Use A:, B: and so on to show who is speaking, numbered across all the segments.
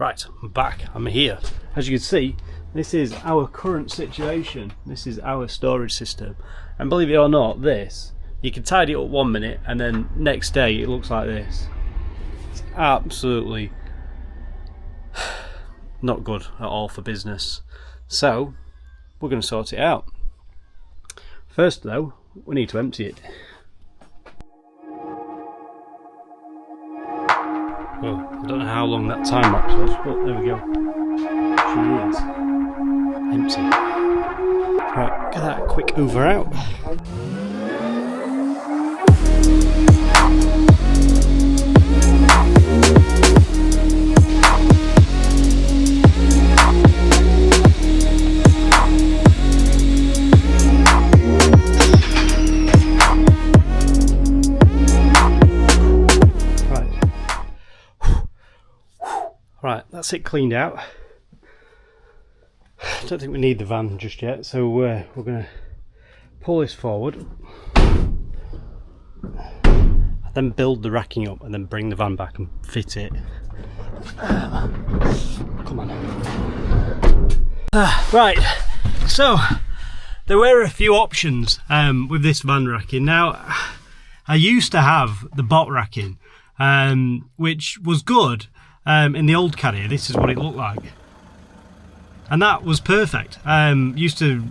A: Right, I'm back, I'm here. As you can see, this is our current situation. This is our storage system. And believe it or not, this, you can tidy it up 1 minute and then next day it looks like this. It's absolutely not good at all for business. So, we're going to sort it out. First though, we need to empty it. Well, I don't know how long that time lapse was, but there we go. She is empty. Right, get that quick Hoover out. Right, that's it cleaned out. I don't think we need the van just yet, so we're going to pull this forward, then build the racking up, and then bring the van back and fit it. Come on. Right, so there were a few options with this van racking. Now, I used to have the bot racking, which was good. In the old carrier, this is what it looked like, and that was perfect. Used to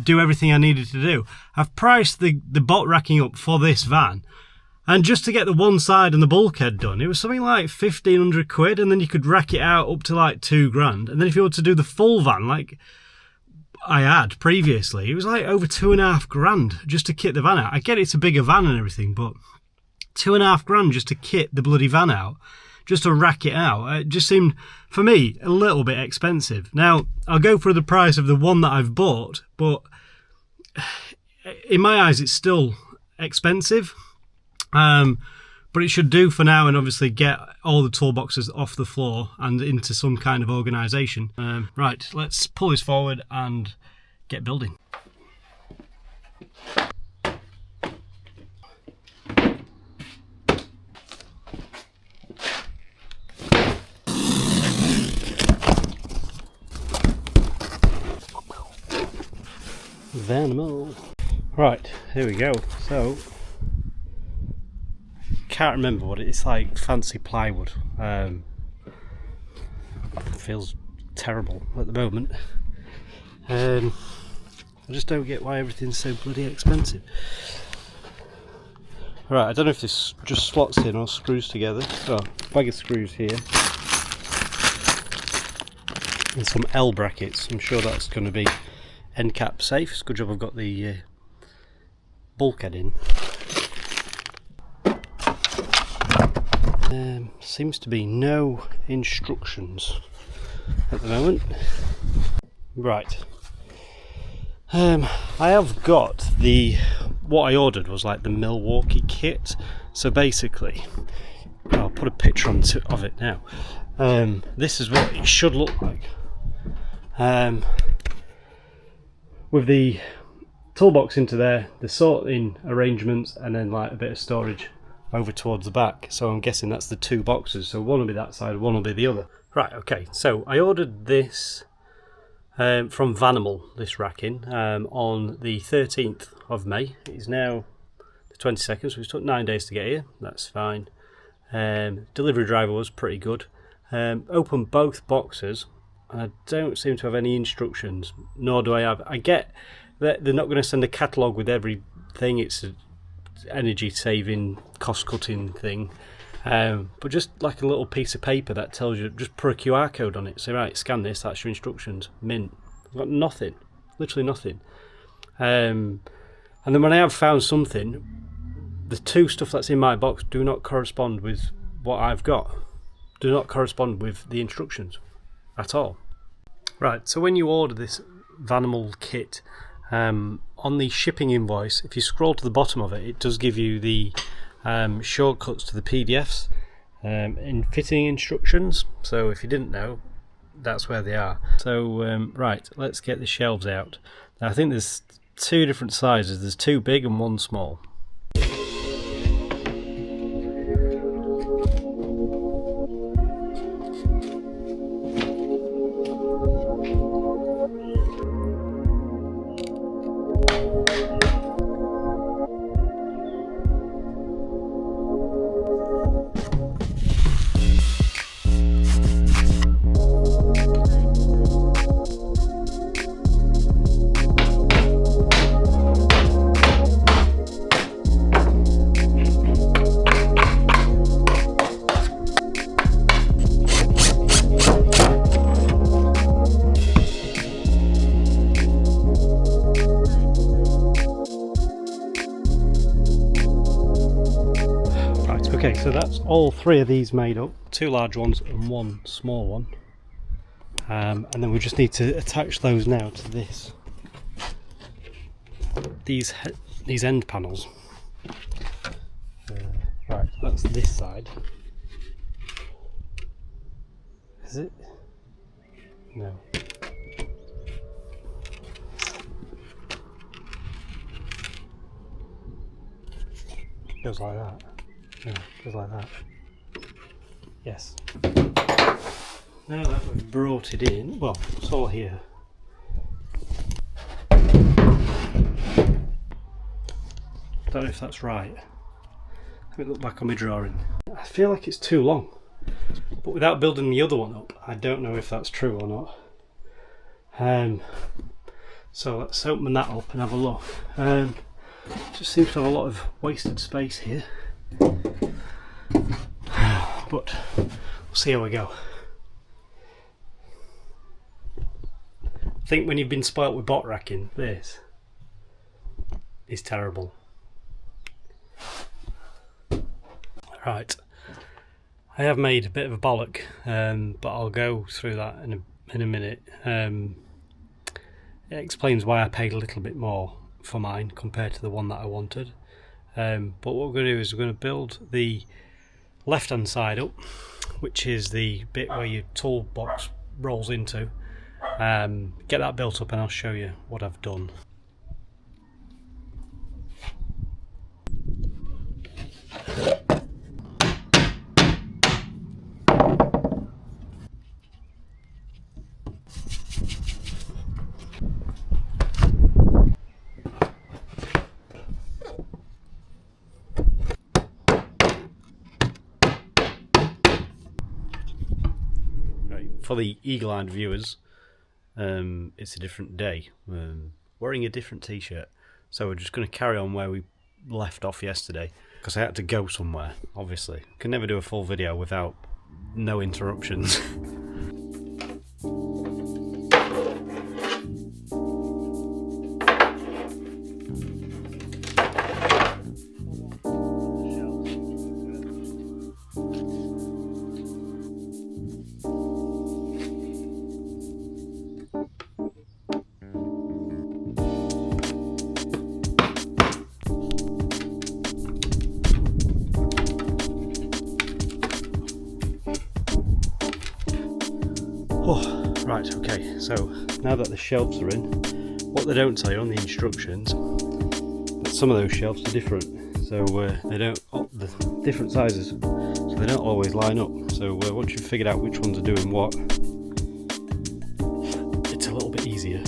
A: do everything I needed to do. I've priced the bot racking up for this van, and just to get the one side and the bulkhead done, it was something like 1,500 quid, and then you could rack it out up to like 2 grand. And then if you were to do the full van like I had previously, it was like over 2.5 grand just to kit the van out. I get it's a bigger van and everything, but 2.5 grand just to kit the bloody van out, just to rack it out. It just seemed, for me, a little bit expensive. Now, I'll go for the price of the one that I've bought, but in my eyes, it's still expensive. But it should do for now, and obviously get all the toolboxes off the floor and into some kind of organisation. Right, let's pull this forward and get building. Vanimal. Right, here we go. So, can't remember what it's like. Fancy plywood. Feels terrible at the moment. I just don't get why everything's so bloody expensive. Right, I don't know if this just slots in or screws together. Oh, bag of screws here. And some L brackets. I'm sure that's going to be end cap safe. It's a good job I've got the bulkhead in. Seems to be no instructions at the moment. Right. I have got what I ordered was like the Milwaukee kit. So basically, I'll put a picture of it now. This is what it should look like. With the toolbox into there, the sorting arrangements, and then like a bit of storage over towards the back. So I'm guessing that's the 2 boxes. So one will be that side, one will be the other. Right, okay, so I ordered this from Vanimal, this racking, on the 13th of May. It is now the 22nd, so it took 9 days to get here. That's fine. Delivery driver was pretty good. Opened both boxes. I don't seem to have any instructions, nor do I have. I get that they're not going to send a catalogue with everything. It's an energy saving, cost cutting thing, but just like a little piece of paper that tells you, just put a QR code on it. Say, right, scan this, that's your instructions. Mint. I've got nothing, literally nothing. And then when I have found something, the 2 stuff that's in my box do not correspond with what I've got. Do not correspond with the instructions at all. Right, so when you order this Vanimal kit, on the shipping invoice, if you scroll to the bottom of it, it does give you the shortcuts to the PDFs in fitting instructions. So if you didn't know, that's where they are. So right, let's get the shelves out. Now, I think there's 2 different sizes. There's 2 big and 1 small. all three of these made up, 2 large ones and 1 small one, and then we just need to attach those now to this. These end panels. Right, that's this side. Is it? No. Goes like that. No, goes like that. Yes. Now that we've brought it in, well, it's all here. Don't know if that's right. Let me look back on my drawing. I feel like it's too long, but without building the other one up, I don't know if that's true or not. So let's open that up and have a look. Just seems to have a lot of wasted space here, but we'll see how we go. I think when you've been spoilt with bot racking, this is terrible. Right, I have made a bit of a bollock, but I'll go through that in a minute. It explains why I paid a little bit more for mine compared to the one that I wanted. But what we're going to do is we're going to build the left hand side up, which is the bit where your toolbox rolls into. Get that built up and I'll show you what I've done. For the eagle-eyed viewers, it's a different day. Wearing a different t-shirt, so we're just going to carry on where we left off yesterday, because I had to go somewhere. Obviously, can never do a full video without no interruptions. Oh, right, okay, so now that the shelves are in, what they don't tell you on the instructions, that some of those shelves are different, so they don't, the different sizes, so they don't always line up. So once you've figured out which ones are doing what, it's a little bit easier.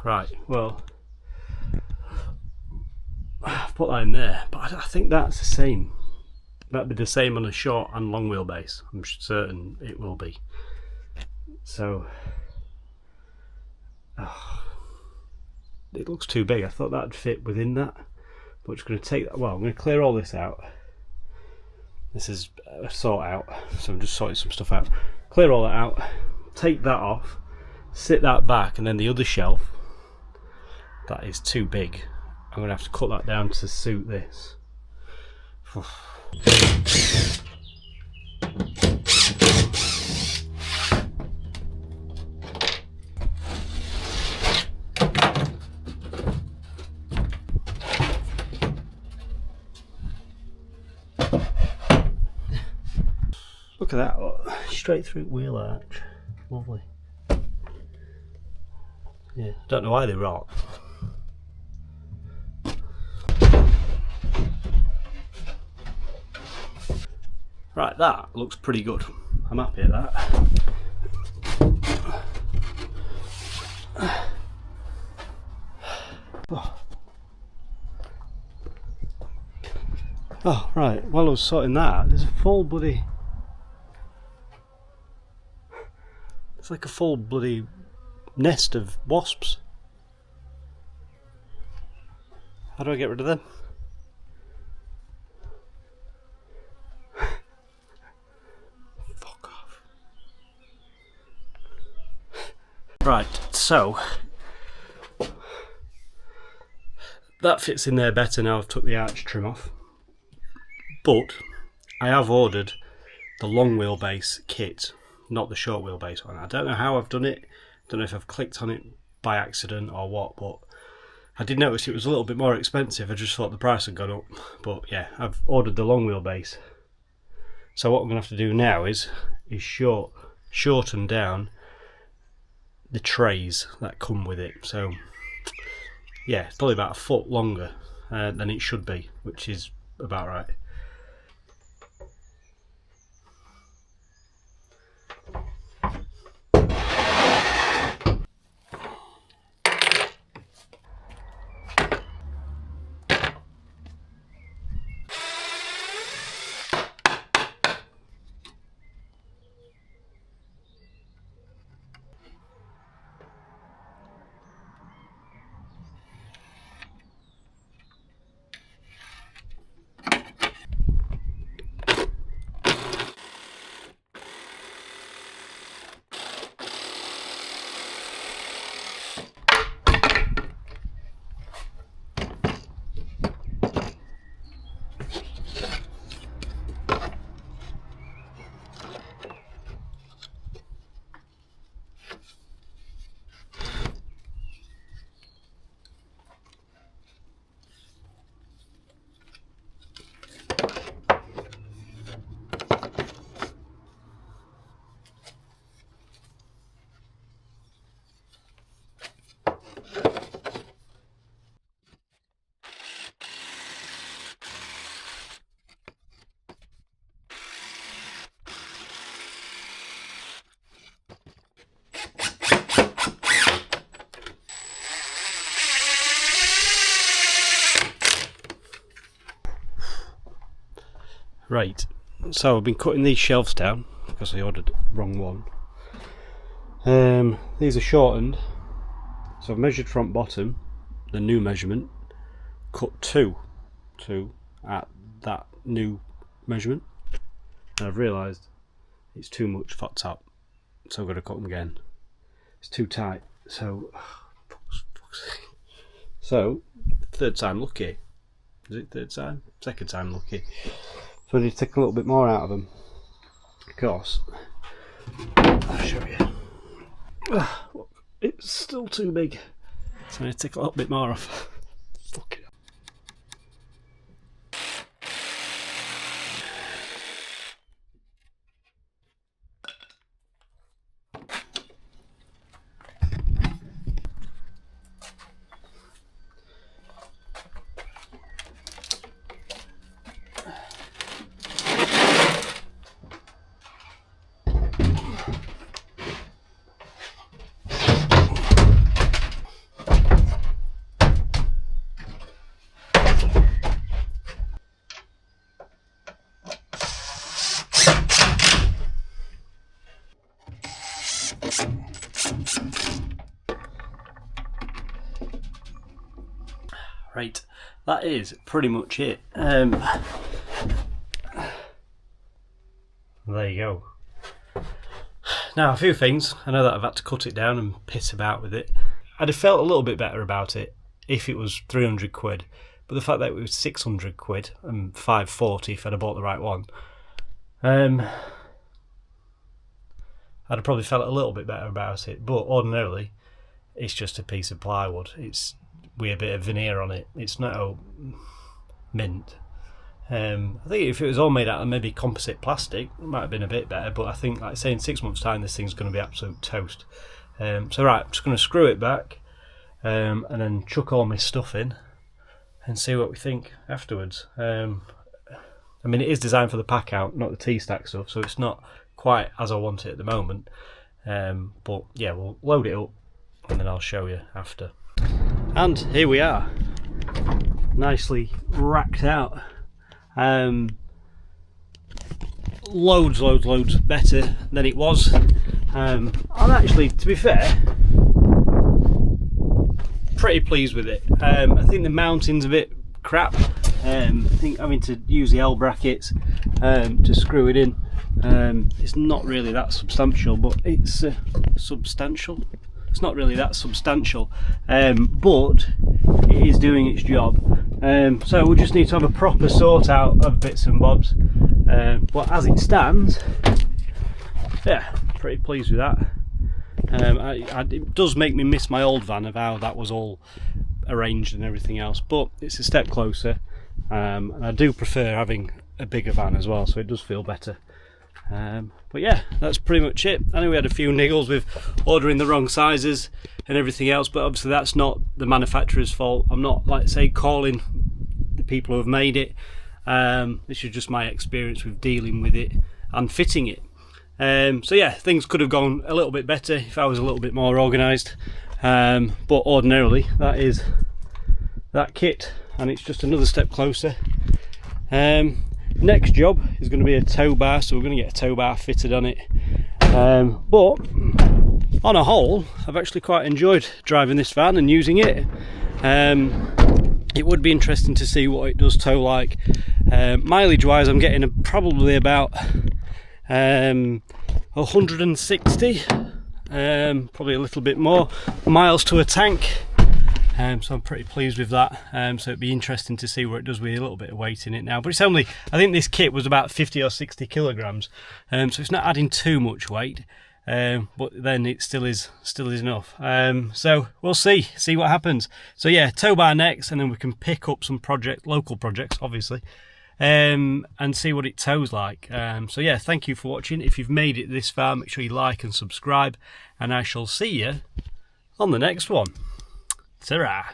A: Right, well, I've put that in there, but I think that's the same. That'd be the same on a short and long wheelbase. I'm certain it will be. So Oh, it looks too big. I thought that'd fit within that. But just going to take that. Well, I'm going to clear all this out. This is a sort out, so I'm just sorting some stuff out. Clear all that out. Take that off. Sit that back, and then the other shelf. That is too big. I'm going to have to cut that down to suit this. Look at that, straight through wheel arch. Lovely. Yeah, don't know why they rot. Right, that looks pretty good. I'm happy at that. Oh, right, while I was sorting that, there's a full bloody... It's like a full bloody nest of wasps. How do I get rid of them? Fuck off. Right, so that fits in there better now I've took the arch trim off. But I have ordered the long wheelbase kit, not the short wheelbase one. I don't know how I've done it. Don't know if I've clicked on it by accident or what, but I did notice it was a little bit more expensive. I just thought the price had gone up. But yeah, I've ordered the long wheelbase. So what I'm going to have to do now is shorten down the trays that come with it. So yeah, it's probably about a foot longer than it should be, which is about right. Right, so I've been cutting these shelves down because I ordered the wrong one. These are shortened, so I've measured front bottom, the new measurement, cut two at that new measurement, and I've realised it's too much for top, so I've got to cut them again. It's too tight, so third time lucky. Is it third time? Second time lucky. So I need to take a little bit more out of them because I'll show you. Look, it's still too big, so I need to take a little bit more off. Fucking hell. Right, that is pretty much it. There you go. Now, a few things. I know that I've had to cut it down and piss about with it. I'd have felt a little bit better about it if it was 300 quid, but the fact that it was 600 quid and 540 if I'd have bought the right one, I'd have probably felt a little bit better about it. But ordinarily, it's just a piece of plywood. It's with a bit of veneer on it. It's not mint. I think if it was all made out of maybe composite plastic, it might have been a bit better, but I think, like I say, in 6 months' time this thing's going to be absolute toast. So right, I'm just going to screw it back and then chuck all my stuff in and see what we think afterwards. I mean, it is designed for the pack out, not the T-stack stuff, so it's not quite as I want it at the moment. But yeah, we'll load it up and then I'll show you after. And here we are, nicely racked out. Loads better than it was. I'm actually, to be fair, pretty pleased with it. I think the mounting's a bit crap. I think having to use the L brackets to screw it in, it's not really that substantial, but it's substantial. It's not really that substantial, but it is doing its job. So we just need to have a proper sort out of bits and bobs. But as it stands, yeah, pretty pleased with that. It does make me miss my old van of how that was all arranged and everything else, but it's a step closer, and I do prefer having a bigger van as well, so it does feel better. But yeah, that's pretty much it. I know we had a few niggles with ordering the wrong sizes and everything else, but obviously that's not the manufacturer's fault. I'm not, like say, calling the people who have made it. This is just my experience with dealing with it and fitting it. So yeah, things could have gone a little bit better if I was a little bit more organised, but ordinarily that is that kit, and it's just another step closer. Next job is going to be a tow bar, so we're going to get a tow bar fitted on it. But on a whole, I've actually quite enjoyed driving this van and using it. It would be interesting to see what it does tow like. Mileage wise, I'm getting probably about 160, probably a little bit more miles to a tank. So I'm pretty pleased with that. So it'd be interesting to see what it does with a little bit of weight in it now. But it's only, I think this kit was about 50 or 60 kilograms. So it's not adding too much weight. But then it still is enough. So we'll see what happens. So yeah, tow bar next, and then we can pick up some local projects, obviously, and see what it tows like. So yeah, thank you for watching. If you've made it this far, make sure you like and subscribe, and I shall see you on the next one. Ta-ra.